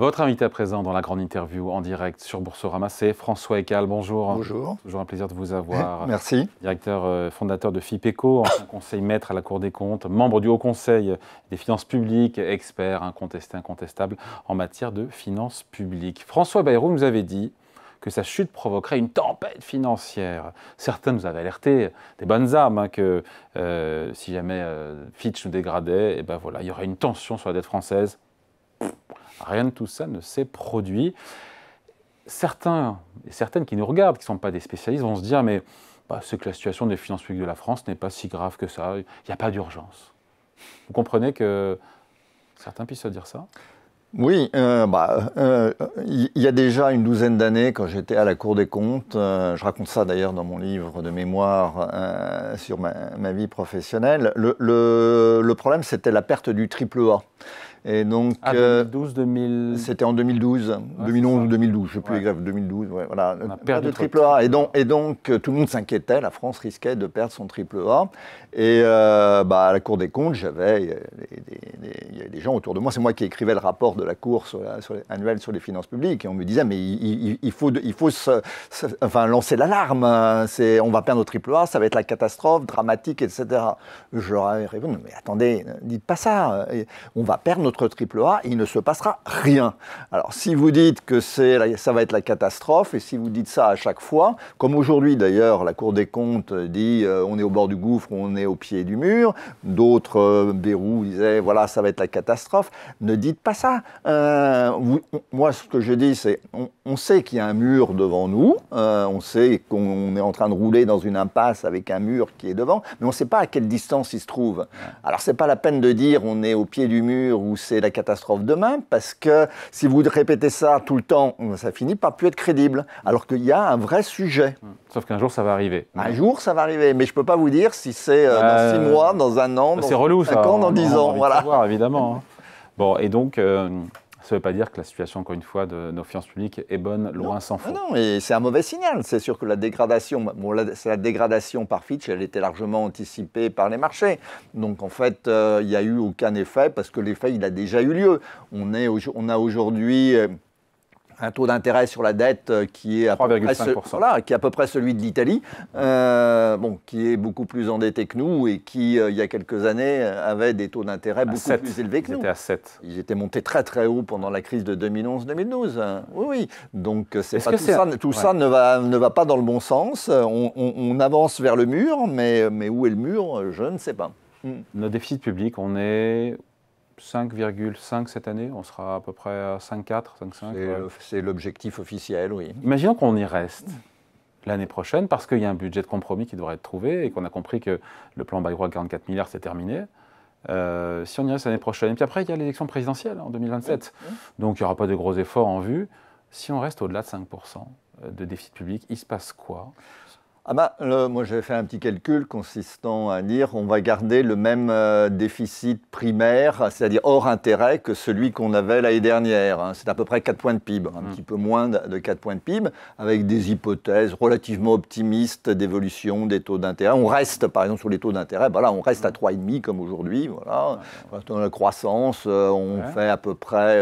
Votre invité à présent dans la grande interview en direct sur Boursorama, c'est François Ecal. Bonjour. Bonjour. Toujours un plaisir de vous avoir. Merci. Directeur fondateur de FIPECO, ancien conseil maître à la Cour des comptes, membre du Haut Conseil des finances publiques, expert incontesté, incontestable en matière de finances publiques. François Bayrou nous avait dit que sa chute provoquerait une tempête financière. Certains nous avaient alerté des bonnes âmes que si jamais Fitch nous dégradait, et ben voilà, il y aurait une tension sur la dette française. Rien de tout ça ne s'est produit. Certains et certaines qui nous regardent, qui ne sont pas des spécialistes, vont se dire mais c'est que la situation des finances publiques de la France n'est pas si grave que ça, il n'y a pas d'urgence. Vous comprenez que certains puissent se dire ça ? Oui, il y a déjà une douzaine d'années, quand j'étais à la Cour des comptes, je raconte ça d'ailleurs dans mon livre de mémoire sur ma vie professionnelle, le problème c'était la perte du triple A. Et donc, 2012, 2000... C'était en 2012, ouais, 2011 ou 2012, je ne sais plus exact, 2012, ouais, voilà. On a perdu le triple A. Et donc, tout le monde s'inquiétait, la France risquait de perdre son triple A. Et à la Cour des comptes, il y avait des gens autour de moi, c'est moi qui écrivais le rapport de la Cour annuelle sur les finances publiques, et on me disait, mais il faut lancer l'alarme, on va perdre notre triple A, ça va être la catastrophe, dramatique, etc. Je leur avais répondu, mais attendez, dites pas ça, on va perdre notre triple A, il ne se passera rien. Alors, si vous dites que ça va être la catastrophe, et si vous dites ça à chaque fois, comme aujourd'hui d'ailleurs, la Cour des comptes dit on est au bord du gouffre, on est au pied du mur, d'autres, Bayrou disait voilà, ça va être la catastrophe, ne dites pas ça. Moi, ce que je dis, c'est on sait qu'il y a un mur devant nous, on sait qu'on est en train de rouler dans une impasse avec un mur qui est devant, mais on ne sait pas à quelle distance il se trouve. Alors, ce n'est pas la peine de dire on est au pied du mur ou c'est la catastrophe demain, parce que si vous répétez ça tout le temps, ça finit par plus être crédible, alors qu'il y a un vrai sujet. Sauf qu'un jour, ça va arriver. Un jour, ça va arriver, mais je ne peux pas vous dire si c'est dans 6 mois, dans un an, dans 5 ans, dans 10 ans. Voilà. Savoir, évidemment. Bon, et donc, ça ne veut pas dire que la situation, encore une fois, de nos finances publiques est bonne, loin s'en faut. Non, et c'est un mauvais signal. C'est sûr que la dégradation, la dégradation par Fitch, elle était largement anticipée par les marchés. Donc, en fait, il n'y a eu aucun effet, parce que l'effet, il a déjà eu lieu. On a aujourd'hui un taux d'intérêt sur la dette qui est à peu près celui de l'Italie, qui est beaucoup plus endetté que nous et qui, il y a quelques années, avait des taux d'intérêt beaucoup plus élevés que nous. Ils étaient à 7. Ils étaient montés très très haut pendant la crise de 2011-2012. Oui. Donc tout ça ne va pas dans le bon sens. On avance vers le mur, mais où est le mur, je ne sais pas. Nos déficits publics, on est 5,5 cette année, on sera à peu près à 5,4, 5,5. C'est l'objectif officiel, oui. Imaginons qu'on y reste l'année prochaine, parce qu'il y a un budget de compromis qui devrait être trouvé et qu'on a compris que le plan Bayrou à 44 milliards, c'est terminé. Si on y reste l'année prochaine, et puis après, il y a l'élection présidentielle en 2027, donc il n'y aura pas de gros efforts en vue. Si on reste au-delà de 5% de déficit public, il se passe quoi ? Moi, j'avais fait un petit calcul consistant à dire on va garder le même déficit primaire, c'est-à-dire hors intérêt, que celui qu'on avait l'année dernière. C'est à peu près 4 points de PIB, un petit peu moins de 4 points de PIB, avec des hypothèses relativement optimistes d'évolution des taux d'intérêt. On reste, par exemple, sur les taux d'intérêt, on reste à 3,5 comme aujourd'hui. Voilà. Dans la croissance, on fait à peu près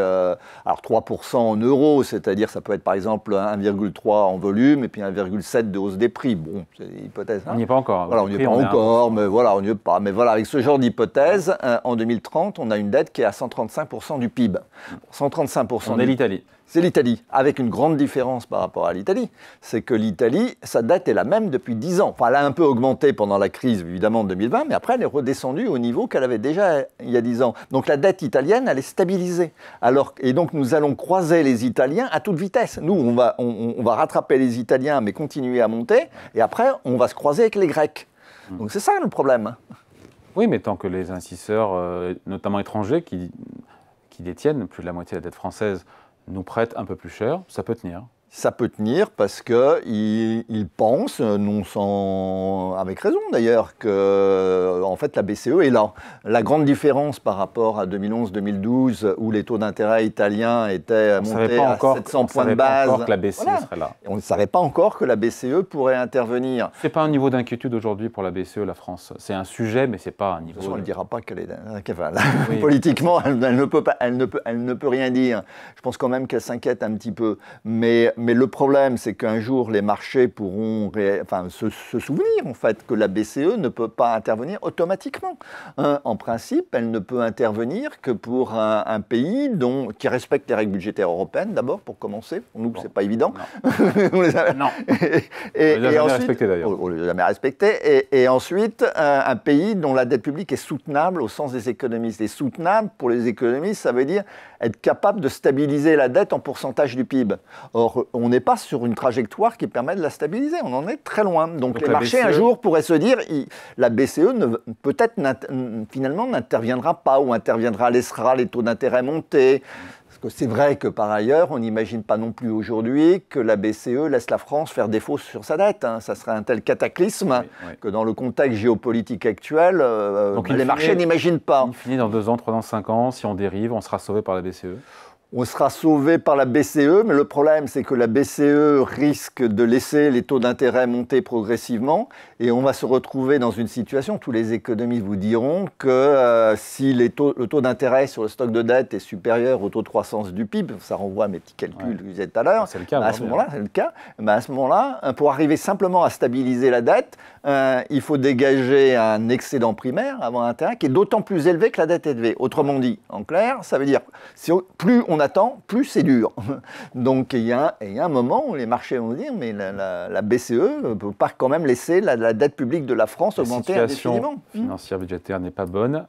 3% en euros, c'est-à-dire ça peut être par exemple 1,3 en volume et puis 1,7 de hausse des prix. Bon, c'est une hypothèse. On n'y est pas encore. Voilà, on n'y est pas encore, mais voilà, on n'y est pas. Mais voilà, avec ce genre d'hypothèse, en 2030, on a une dette qui est à 135% du PIB. 135%. On est l'Italie. C'est l'Italie, avec une grande différence par rapport à l'Italie. C'est que l'Italie, sa dette est la même depuis 10 ans. Enfin, elle a un peu augmenté pendant la crise, évidemment, de 2020, mais après, elle est redescendue au niveau qu'elle avait déjà il y a 10 ans. Donc la dette italienne, elle est stabilisée. Et donc, nous allons croiser les Italiens à toute vitesse. Nous, on va rattraper les Italiens, mais continuer à monter. Et après, on va se croiser avec les Grecs. Donc c'est ça le problème. Oui, mais tant que les investisseurs, notamment étrangers, qui détiennent plus de la moitié de la dette française, nous prêtent un peu plus cher, ça peut tenir. Ça peut tenir parce qu'ils pensent, non sans, avec raison d'ailleurs, que en fait, la BCE est là. La grande différence par rapport à 2011-2012, où les taux d'intérêt italiens étaient montés à 700 points de base. On ne savait pas encore que la BCE serait là. On ne savait pas encore que la BCE pourrait intervenir. Ce n'est pas un niveau d'inquiétude aujourd'hui pour la BCE, la France. C'est un sujet, mais ce n'est pas un niveau... De toute façon, elle ne dira pas qu'elle est... Oui. Politiquement, elle ne peut rien dire. Je pense quand même qu'elle s'inquiète un petit peu. Mais le problème, c'est qu'un jour, les marchés pourront se souvenir, en fait, que la BCE ne peut pas intervenir automatiquement. En principe, elle ne peut intervenir que pour un pays qui respecte les règles budgétaires européennes, d'abord, pour commencer. Pour nous, c'est pas évident. On les a jamais respectés, d'ailleurs. On les a jamais respectés. Et ensuite, un pays dont la dette publique est soutenable au sens des économistes. Et soutenable, pour les économistes, ça veut dire être capable de stabiliser la dette en pourcentage du PIB. Or, on n'est pas sur une trajectoire qui permet de la stabiliser. On en est très loin. Donc les marchés, un jour, pourraient se dire la BCE, peut-être, finalement, n'interviendra pas ou laissera les taux d'intérêt monter. Parce que c'est vrai que, par ailleurs, on n'imagine pas non plus aujourd'hui que la BCE laisse la France faire défaut sur sa dette. Ça serait un tel cataclysme que, dans le contexte géopolitique actuel, donc, les marchés n'imaginent pas. Il finit dans 2 ans, 3 ans, 5 ans. Si on dérive, on sera sauvé par la BCE. On sera sauvé par la BCE, mais le problème, c'est que la BCE risque de laisser les taux d'intérêt monter progressivement et on va se retrouver dans une situation, tous les économistes vous diront que si le taux d'intérêt sur le stock de dette est supérieur au taux de croissance du PIB, ça renvoie à mes petits calculs que je disais tout à l'heure, c'est le cas. À ce moment-là, c'est le cas. À ce moment-là, pour arriver simplement à stabiliser la dette, il faut dégager un excédent primaire avant l'intérêt qui est d'autant plus élevé que la dette est élevée. Autrement dit, en clair, ça veut dire plus on attend, plus c'est dur. Donc il y a un moment où les marchés vont dire mais la BCE ne peut pas quand même laisser la dette publique de la France augmenter indéfiniment. La situation financière budgétaire n'est pas bonne,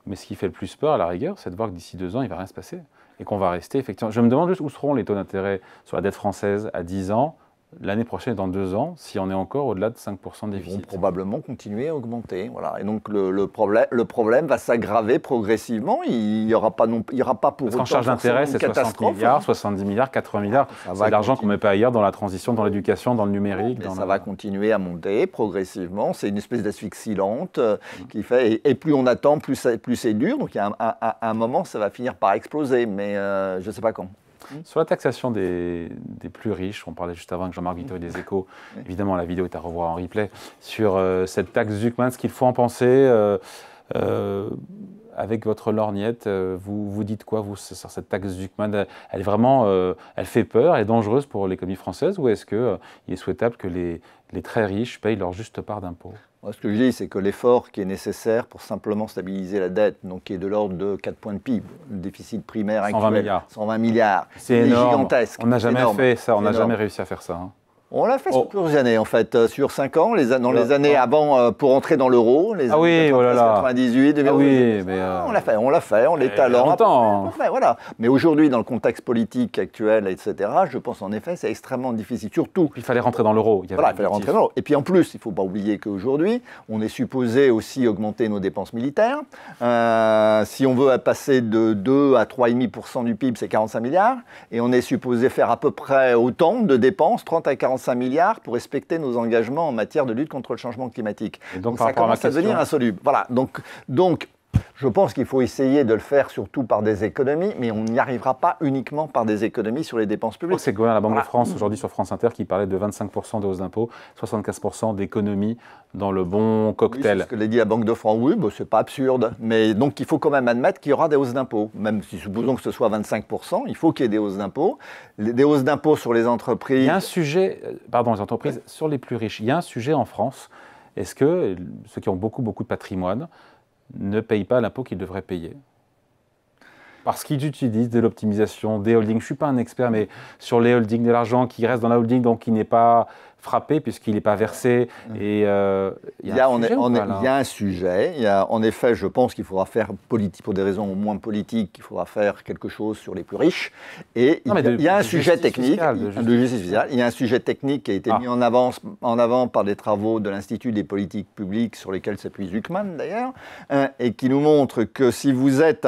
mais ce qui fait le plus peur à la rigueur, c'est de voir que d'ici 2 ans, il ne va rien se passer. Et qu'on va rester effectivement... Je me demande juste où seront les taux d'intérêt sur la dette française à 10 ans, l'année prochaine et dans 2 ans, si on est encore au-delà de 5% de déficit. Ils vont probablement continuer à augmenter. Voilà. Et donc le problème va s'aggraver progressivement. Il n'y aura pas pour autant. Parce qu'en charge d'intérêt, c'est 60 milliards, 70 milliards, 80 milliards. C'est de l'argent qu'on ne met pas ailleurs dans la transition, dans l'éducation, dans le numérique. Ça va continuer à monter progressivement. C'est une espèce d'asphyxie lente qui fait. Et plus on attend, plus c'est dur. Donc il y a un moment, ça va finir par exploser. Mais je ne sais pas quand. Sur la taxation des plus riches, on parlait juste avant avec Jean-Marc Vittori des Échos, évidemment la vidéo est à revoir en replay, sur cette taxe Zuckman, ce qu'il faut en penser, avec votre lorgnette, vous dites quoi vous, sur cette taxe Zuckman? Elle est vraiment, elle fait peur, elle est dangereuse pour l'économie française, ou est-ce qu'il est souhaitable que les très riches payent leur juste part d'impôt? Moi, ce que je dis, c'est que l'effort qui est nécessaire pour simplement stabiliser la dette, donc qui est de l'ordre de 4 points de PIB, le déficit primaire actuel, 120 milliards, c'est gigantesque. On n'a jamais fait ça, on n'a jamais réussi à faire ça. On l'a fait sur plusieurs années, en fait, sur 5 ans, dans les années avant, pour entrer dans l'euro, les années 98, 2000. Oui, mais on l'a fait, on l'étalon. Longtemps. Voilà. Mais aujourd'hui, dans le contexte politique actuel, etc., je pense en effet, c'est extrêmement difficile. Surtout. Il fallait rentrer dans l'euro. Voilà, il fallait rentrer dans l'euro. Et puis en plus, il ne faut pas oublier qu'aujourd'hui, on est supposé aussi augmenter nos dépenses militaires. Si on veut passer de 2 à 3,5% du PIB, c'est 45 milliards. Et on est supposé faire à peu près autant de dépenses, 30 à 45 milliards pour respecter nos engagements en matière de lutte contre le changement climatique. Et donc ça commence à devenir insoluble. Voilà. Donc, je pense qu'il faut essayer de le faire surtout par des économies, mais on n'y arrivera pas uniquement par des économies sur les dépenses publiques. C'est Gaudin, la Banque de France, aujourd'hui sur France Inter, qui parlait de 25% de hausse d'impôts, 75% d'économies dans le bon cocktail. Oui, c'est ce que l'a dit la Banque de France. Oui, c'est pas absurde. Mais donc, il faut quand même admettre qu'il y aura des hausses d'impôts. Même si, supposons que ce soit 25%, il faut qu'il y ait des hausses d'impôts. Des hausses d'impôts sur les entreprises. Il y a un sujet, les entreprises, sur les plus riches. Il y a un sujet en France. Est-ce que ceux qui ont beaucoup de patrimoine ne payent pas l'impôt qu'ils devraient payer? Parce qu'ils utilisent de l'optimisation, des holdings. Je ne suis pas un expert, mais sur les holdings, de l'argent qui reste dans la holding, donc qui n'est pas frappé puisqu'il n'est pas versé. Et il y a un sujet. En effet, je pense qu'il faudra faire pour des raisons moins politiques, il faudra faire quelque chose sur les plus riches. Et il y a un sujet technique de justice fiscale. Il y a un sujet technique qui a été mis en avant par des travaux de l'Institut des politiques publiques sur lesquels s'appuie Zucman d'ailleurs, et qui nous montre que si vous êtes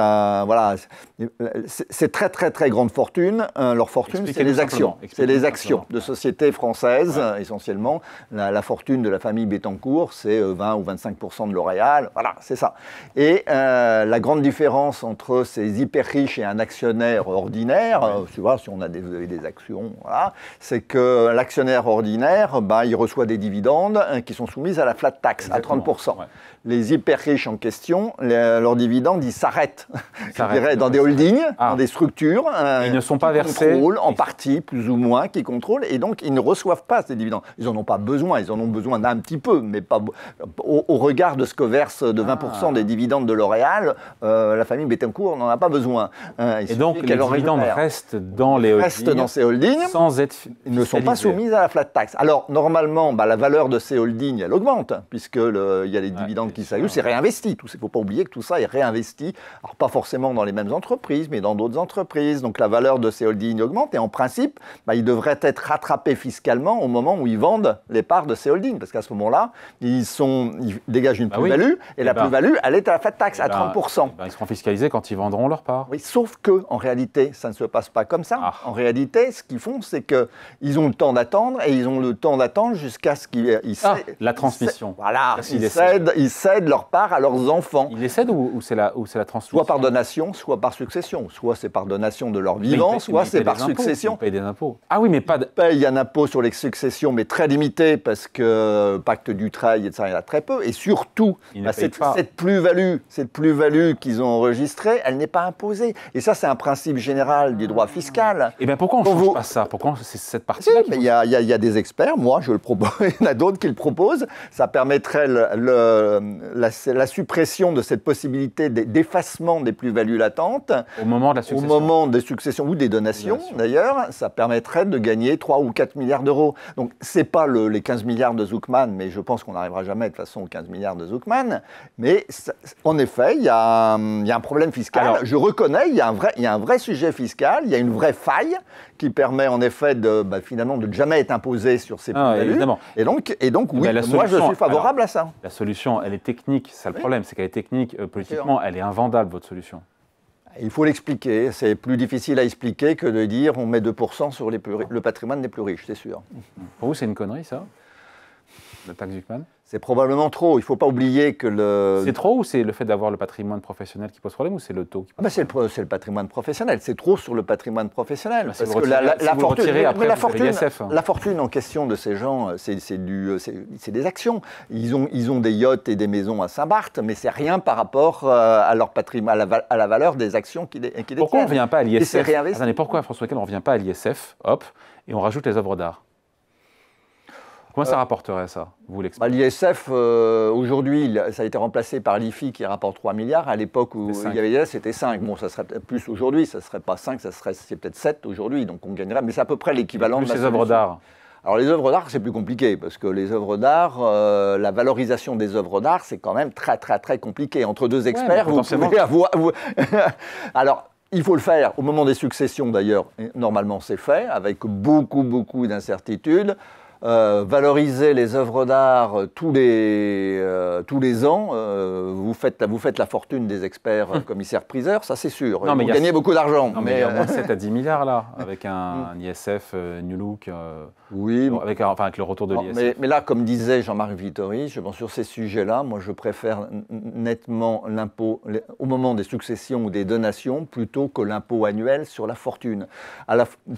c'est très très très grande fortune. Leur fortune, c'est les actions. C'est les actions de sociétés françaises essentiellement. La fortune de la famille Bettencourt, c'est 20 ou 25% de L'Oréal. Voilà, c'est ça. Et la grande différence entre ces hyper riches et un actionnaire ordinaire, tu vois, si on a des actions, voilà, c'est que l'actionnaire ordinaire, il reçoit des dividendes qui sont soumises à la flat tax, à 30%. Ouais. Les hyper riches en question, leurs dividendes, ils s'arrêtent. Je dirais dans des holdings, dans des structures. Ils ne sont pas versés. Contrôlent, en partie, plus ou moins, qui contrôlent, et donc ils ne reçoivent pas ces dividendes. Ils n'en ont pas besoin, ils en ont besoin d'un petit peu, mais pas au regard de ce que verse de 20% des dividendes de L'Oréal, la famille Bettencourt n'en a pas besoin. Et donc les dividendes restent dans les holdings. Restent dans ces holdings, sans être fiscalisés. Ils ne sont pas soumis à la flat tax. Alors normalement, la valeur de ces holdings, elle augmente, puisqu'il y a les dividendes qui s'ajoutent, c'est réinvesti. Il ne faut pas oublier que tout ça est réinvesti, alors pas forcément dans les mêmes entreprises, mais dans d'autres entreprises. Donc la valeur de ces holdings augmente, et en principe, ils devraient être rattrapés fiscalement au moment où ils vendent les parts de ces holdings, parce qu'à ce moment-là, ils dégagent une plus-value, et la plus-value, elle est à la flat tax, à 30%. Ils seront fiscalisés quand ils vendront leurs parts. Oui, sauf que, en réalité, ça ne se passe pas comme ça. En réalité, ce qu'ils font, c'est qu'ils ont le temps d'attendre, et ils ont le temps d'attendre jusqu'à ce qu'ils cèdent. La transmission. Voilà, ils cèdent leur part à leurs enfants. Ils les cèdent ou c'est la transmission? Soit par donation, soit par succession. Soit c'est par donation de leur vivant, soit c'est par succession. Ils payent des impôts. Ah oui, mais pas de... Ils payent un impôt sur les successions, mais très limité, parce que pacte Dutreil, etc., il y en a très peu. Et surtout, cette plus-value qu'ils ont enregistrée, elle n'est pas imposée. Et ça, c'est un principe général du droit fiscal. Et bien pourquoi on ne change pas ça? Pourquoi c'est cette partie-là? Il y a des experts, moi je le propose, il y en a d'autres qui le proposent. Ça permettrait la suppression de cette possibilité d'effacement des plus-values latentes. Au moment de la succession. Au moment des successions ou des donations, d'ailleurs, ça permettrait de gagner 3 ou 4 milliards d'euros. Donc, ce n'est pas les 15 milliards de Zucman, mais je pense qu'on n'arrivera jamais de toute façon aux 15 milliards de Zucman. Mais en effet, il y a un problème fiscal. Alors, je reconnais, il y a un vrai sujet fiscal, il y a une vraie faille qui permet en effet finalement de ne jamais être imposé sur ces plus-values. Et donc oui, moi je suis favorable à ça. La solution, elle est technique, c'est le problème, c'est qu'elle est technique, politiquement, elle est invendable, votre solution. Il faut l'expliquer, c'est plus difficile à expliquer que de dire on met 2% sur le patrimoine des plus riches, c'est sûr. Pour vous, c'est une connerie ça, la taxe Zucman? C'est probablement trop. Il ne faut pas oublier que C'est trop ou c'est le fait d'avoir le patrimoine professionnel qui pose problème ou c'est le taux qui pose problème? C'est le patrimoine professionnel. C'est trop sur le patrimoine professionnel. Parce que la fortune en question de ces gens, c'est des actions. Ils ont des yachts et des maisons à Saint-Barth, mais c'est rien par rapport à leur patrimoine, à la valeur des actions qu'ils détiennent. Pourquoi on ne revient pas à l'ISF? Attendez, pourquoi François Hockell, on ne revient pas à l'ISF, hop, et on rajoute les œuvres d'art? Comment ça rapporterait ça, vous l'expliquez? L'ISF, aujourd'hui, ça a été remplacé par l'IFI qui rapporte 3 milliards. À l'époque où il y avait l'ISF, c'était 5. Bon, ça serait peut-être plus aujourd'hui, ça ne serait pas 5, c'est peut-être 7 aujourd'hui, donc on gagnerait. Mais c'est à peu près l'équivalent de la œuvres d'art. Alors les œuvres d'art, c'est plus compliqué, parce que les œuvres d'art, la valorisation des œuvres d'art, c'est quand même très, très, très compliqué. Entre deux experts, vous pouvez avoir... Alors, il faut le faire au moment des successions, d'ailleurs. Normalement, c'est fait, avec beaucoup, beaucoup d'incertitudes. Valoriser les œuvres d'art tous les ans, vous faites la fortune des experts commissaires-priseurs, ça c'est sûr. Vous gagnez beaucoup d'argent. Mais il y a au moins 7 à 10 milliards là, avec un ISF New Look, avec le retour de l'ISF. Mais là, comme disait Jean-Marc Vittori, sur ces sujets-là, moi je préfère nettement l'impôt au moment des successions ou des donations plutôt que l'impôt annuel sur la fortune.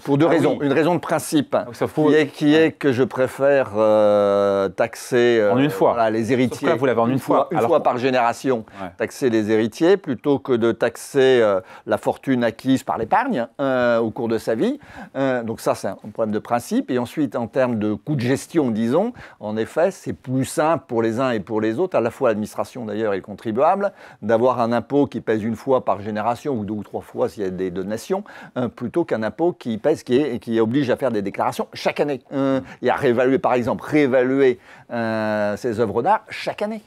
Pour deux raisons. Une raison de principe qui est que je préfère taxer en une fois. Les héritiers. Là, vous l'avez en une fois. Une fois par génération, taxer les héritiers plutôt que de taxer la fortune acquise par l'épargne au cours de sa vie. Donc ça, c'est un problème de principe. Et ensuite, en termes de coût de gestion, disons, en effet, c'est plus simple pour les uns et pour les autres, à la fois l'administration d'ailleurs et le contribuable, d'avoir un impôt qui pèse une fois par génération ou 2 ou 3 fois s'il y a des donations, plutôt qu'un impôt qui oblige à faire des déclarations chaque année. Il n'y a réévaluer, par exemple, réévaluer ces œuvres d'art chaque année.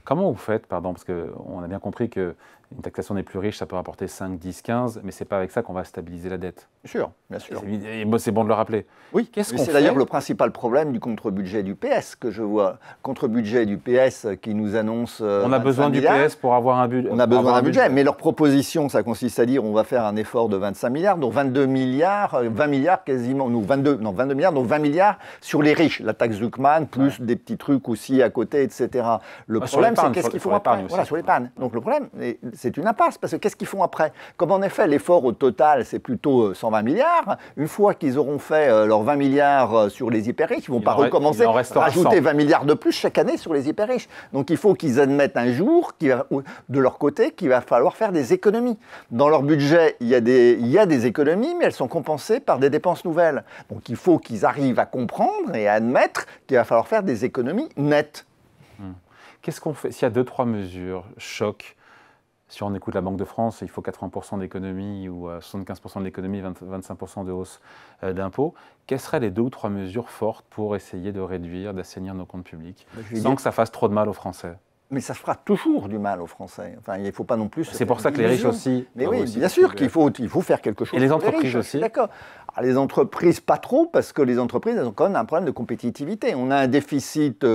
Comment vous faites, pardon, parce qu'on a bien compris qu'une taxation des plus riches, ça peut rapporter 5, 10, 15, mais ce n'est pas avec ça qu'on va stabiliser la dette. Bien sûr, bien sûr. Et c'est bon de le rappeler. Oui, c'est d'ailleurs le principal problème du contre-budget du PS que je vois. Contre-budget du PS qui nous annonce. On a besoin du PS pour avoir un budget. On a besoin d'un budget, mais leur proposition, ça consiste à dire on va faire un effort de 25 milliards, donc 22 milliards, 20 milliards quasiment, non 22 milliards, donc 20 milliards sur les riches. La taxe Zuckman, plus des petits trucs aussi à côté, etc. Le problème, c'est qu'est-ce qu'ils font après. Voilà, sur l'épargne. Donc le problème, c'est une impasse, parce que qu'est-ce qu'ils font après? Comme en effet, l'effort au total, c'est plutôt 120 milliards, une fois qu'ils auront fait leurs 20 milliards sur les hyper riches, ils ne vont pas recommencer à rajouter 20 milliards de plus chaque année sur les hyper riches. Donc il faut qu'ils admettent un jour, de leur côté, qu'il va falloir faire des économies. Dans leur budget, il y a des économies, mais elles sont compensées par des dépenses nouvelles. Donc il faut qu'ils arrivent à comprendre et à admettre qu'il va falloir faire des économies nettes. Qu'est-ce qu'on fait s'il y a 2-3 mesures choc? Si on écoute la Banque de France, il faut 80% d'économie ou 75% de l'économie, 25% de hausse d'impôts. Quelles seraient les 2 ou 3 mesures fortes pour essayer de réduire, d'assainir nos comptes publics, sans que ça fasse trop de mal aux Français? Mais ça fera toujours du mal aux Français. Enfin, il ne faut pas non plus. C'est pour ça que les riches aussi. Mais oui, bien sûr qu'il faut faire quelque chose. Et les entreprises aussi. D'accord. Les entreprises, pas trop, parce que les entreprises, elles ont quand même un problème de compétitivité. On a un déficit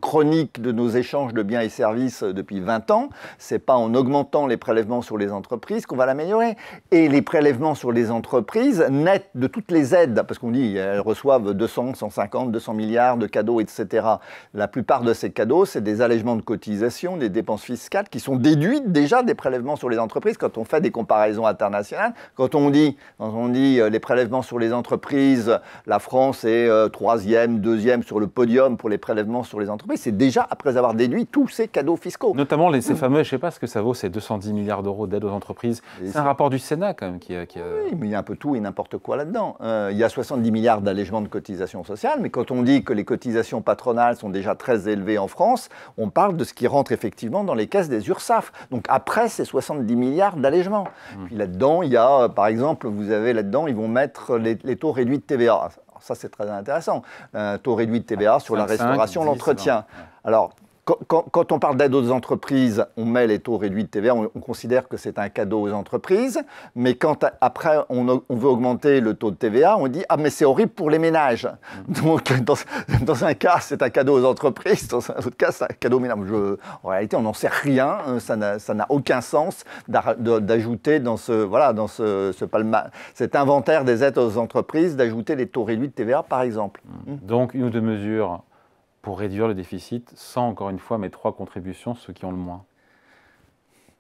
chronique de nos échanges de biens et services depuis 20 ans. Ce n'est pas en augmentant les prélèvements sur les entreprises qu'on va l'améliorer. Et les prélèvements sur les entreprises, net de toutes les aides, parce qu'on dit qu'elles reçoivent 200, 150, 200 milliards de cadeaux, etc. La plupart de ces cadeaux, c'est des allègements de cotisations, des dépenses fiscales qui sont déduites déjà des prélèvements sur les entreprises quand on fait des comparaisons internationales. Quand on dit les prélèvements sur les entreprises, la France est 3e, 2e sur le podium pour les prélèvements sur les entreprises, c'est déjà après avoir déduit tous ces cadeaux fiscaux. Notamment ces fameux, je ne sais pas ce que ça vaut, ces 210 milliards d'euros d'aide aux entreprises. C'est un rapport du Sénat quand même qui a... Oui, mais il y a un peu tout et n'importe quoi là-dedans. Il y a 70 milliards d'allègements de cotisations sociales, mais quand on dit que les cotisations patronales sont déjà très élevées en France, on parle de ce qui rentre effectivement dans les caisses des URSSAF. Donc après ces 70 milliards d'allègements. Puis là-dedans, il y a, par exemple, vous avez là-dedans, ils vont mettre les taux réduits de TVA. Alors ça, c'est très intéressant. Un taux réduit de TVA sur la restauration, l'entretien. Alors, quand on parle d'aide aux entreprises, on met les taux réduits de TVA, on considère que c'est un cadeau aux entreprises, mais quand après on veut augmenter le taux de TVA, on dit « Ah, mais c'est horrible pour les ménages ». Donc, dans un cas, c'est un cadeau aux entreprises, dans un autre cas, c'est un cadeau aux ménages. En réalité, on n'en sait rien, ça n'a aucun sens d'ajouter dans cet inventaire des aides aux entreprises, d'ajouter les taux réduits de TVA, par exemple. Donc, une ou 2 mesures pour réduire le déficit, sans, encore une fois, mettre 3 contributions, ceux qui ont le moins?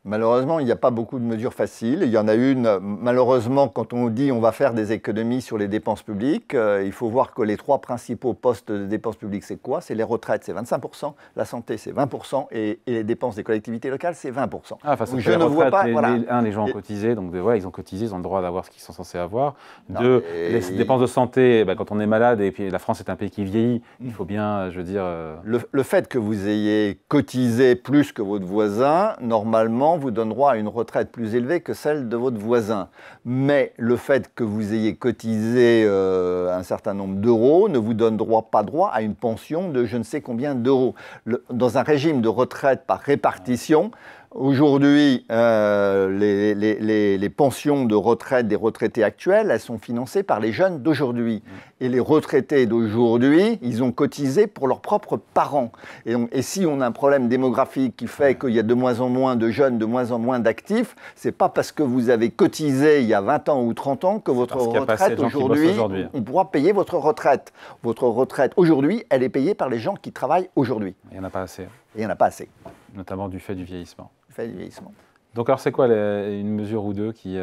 Malheureusement, il n'y a pas beaucoup de mesures faciles. Il y en a une, malheureusement, quand on dit on va faire des économies sur les dépenses publiques, il faut voir que les 3 principaux postes de dépenses publiques, c'est quoi? C'est les retraites, c'est 25%, la santé, c'est 20%, et les dépenses des collectivités locales, c'est 20%. Ah, enfin, je ne vois pas. Les gens ont cotisé, donc ils ont cotisé, ils ont le droit d'avoir ce qu'ils sont censés avoir. 2, les dépenses de santé, quand on est malade, et puis la France est un pays qui vieillit, il faut bien, je veux dire... Le fait que vous ayez cotisé plus que votre voisin, normalement, vous donne droit à une retraite plus élevée que celle de votre voisin. Mais le fait que vous ayez cotisé un certain nombre d'euros ne vous donne pas droit à une pension de je ne sais combien d'euros. Dans un régime de retraite par répartition, aujourd'hui, les pensions de retraite des retraités actuels, elles sont financées par les jeunes d'aujourd'hui. Et les retraités d'aujourd'hui, ils ont cotisé pour leurs propres parents. Et si on a un problème démographique qui fait qu'il y a de moins en moins de jeunes, de moins en moins d'actifs, c'est pas parce que vous avez cotisé il y a 20 ans ou 30 ans que votre retraite aujourd'hui, on pourra payer votre retraite. Votre retraite aujourd'hui, elle est payée par les gens qui travaillent aujourd'hui. Il n'y en a pas assez. Et il n'y en a pas assez. Notamment du fait du vieillissement. Fait du vieillissement. Donc alors c'est quoi une mesure ou 2 qui...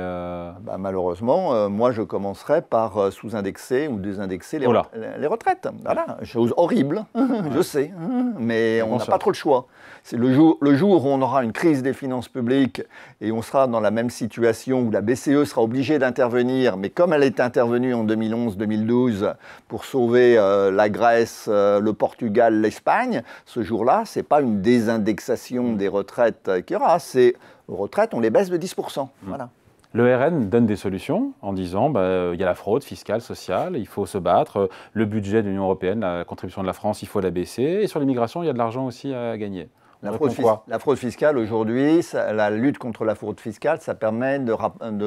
Malheureusement, moi je commencerai par sous-indexer ou désindexer les retraites. Voilà, chose horrible, je sais, mais on n'a pas trop le choix. C'est le jour où on aura une crise des finances publiques et on sera dans la même situation où la BCE sera obligée d'intervenir, mais comme elle est intervenue en 2011-2012 pour sauver la Grèce, le Portugal, l'Espagne, ce jour-là, ce n'est pas une désindexation des retraites qu'il y aura, c'est... Aux retraites, on les baisse de 10%. Voilà. Le RN donne des solutions en disant il y a la fraude fiscale, sociale, il faut se battre. Le budget de l'Union européenne, la contribution de la France, il faut la baisser. Et sur l'immigration, il y a de l'argent aussi à gagner. La fraude fiscale, aujourd'hui, la lutte contre la fraude fiscale, ça permet de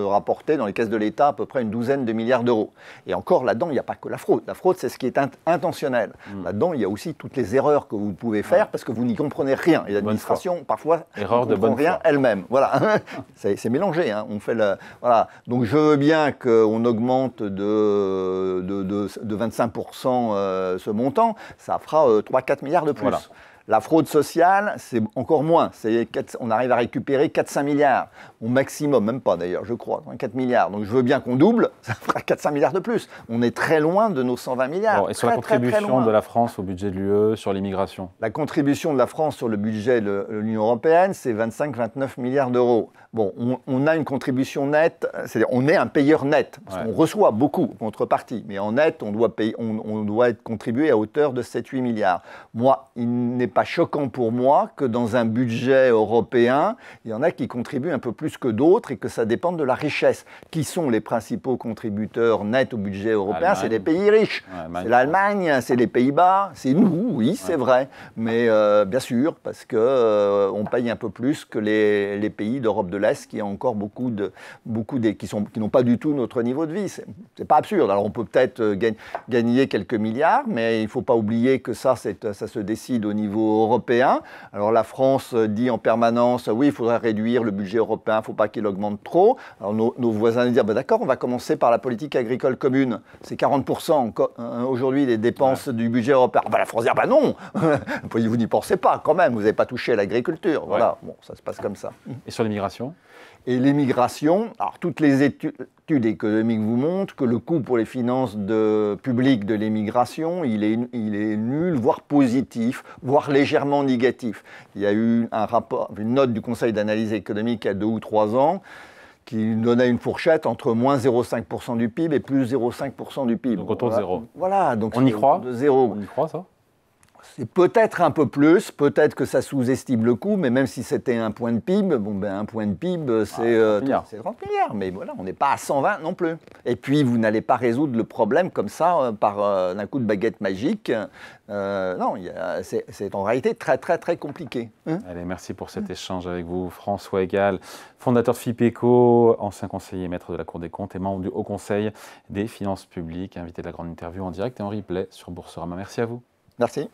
rapporter dans les caisses de l'État à peu près une douzaine de milliards d'euros. Et encore, là-dedans, il n'y a pas que la fraude. La fraude, c'est ce qui est intentionnel. Là-dedans, il y a aussi toutes les erreurs que vous pouvez faire parce que vous n'y comprenez rien. Et l'administration, parfois, ne comprend rien elle-même. Voilà, c'est mélangé. Hein. On fait voilà. Donc, je veux bien qu'on augmente de 25% ce montant. Ça fera 3-4 milliards de plus. Voilà. La fraude sociale, c'est encore moins. On arrive à récupérer 4-5 milliards, au maximum, même pas d'ailleurs, je crois, 4 milliards. Donc je veux bien qu'on double, ça fera 4-5 milliards de plus. On est très loin de nos 120 milliards. Bon, et sur la contribution de la France au budget de l'UE, sur l'immigration? La contribution de la France sur le budget de l'Union européenne, c'est 25-29 milliards d'euros. Bon, on a une contribution nette, c'est-à-dire on est un payeur net, parce qu'on reçoit beaucoup en contrepartie, mais en net, on doit être contribué à hauteur de 7-8 milliards. Moi, il n'est pas choquant pour moi que dans un budget européen, il y en a qui contribuent un peu plus que d'autres et que ça dépend de la richesse. Qui sont les principaux contributeurs nets au budget européen? C'est les pays riches. C'est l'Allemagne, c'est les Pays-Bas, c'est nous, oui, c'est vrai. Mais bien sûr, parce qu'on paye un peu plus que les pays d'Europe de l'Est qui ont encore qui n'ont pas du tout notre niveau de vie. C'est pas absurde. Alors on peut peut-être gagner quelques milliards, mais il ne faut pas oublier que ça se décide au niveau européen. Alors la France dit en permanence, oui, il faudrait réduire le budget européen, il ne faut pas qu'il augmente trop. Alors nos voisins disent, d'accord, on va commencer par la politique agricole commune. C'est 40% aujourd'hui des dépenses du budget européen. La France dit, non, vous n'y pensez pas quand même, vous n'avez pas touché à l'agriculture. Voilà, bon, ça se passe comme ça. Et sur l'immigration? Et l'immigration, alors toutes les études économiques vous montrent que le coût pour les finances publiques de l'immigration, il est nul, voire positif, voire légèrement négatif. Il y a eu une note du Conseil d'analyse économique il y a 2 ou 3 ans qui donnait une fourchette entre moins 0,5% du PIB et plus 0,5% du PIB. Donc autour de zéro. Voilà, donc on y croit de zéro. On y croit, ça? C'est peut-être un peu plus, peut-être que ça sous-estime le coût, mais même si c'était un point de PIB, un point de PIB, c'est 30 milliards. Mais voilà, on n'est pas à 120 non plus. Et puis, vous n'allez pas résoudre le problème comme ça, par un coup de baguette magique. Non, c'est en réalité très, très, très compliqué. Allez, merci pour cet échange avec vous. François Egal, fondateur de FIPECO, ancien conseiller maître de la Cour des comptes et membre du Haut Conseil des finances publiques, invité de la grande interview en direct et en replay sur Boursorama. Merci à vous. Merci.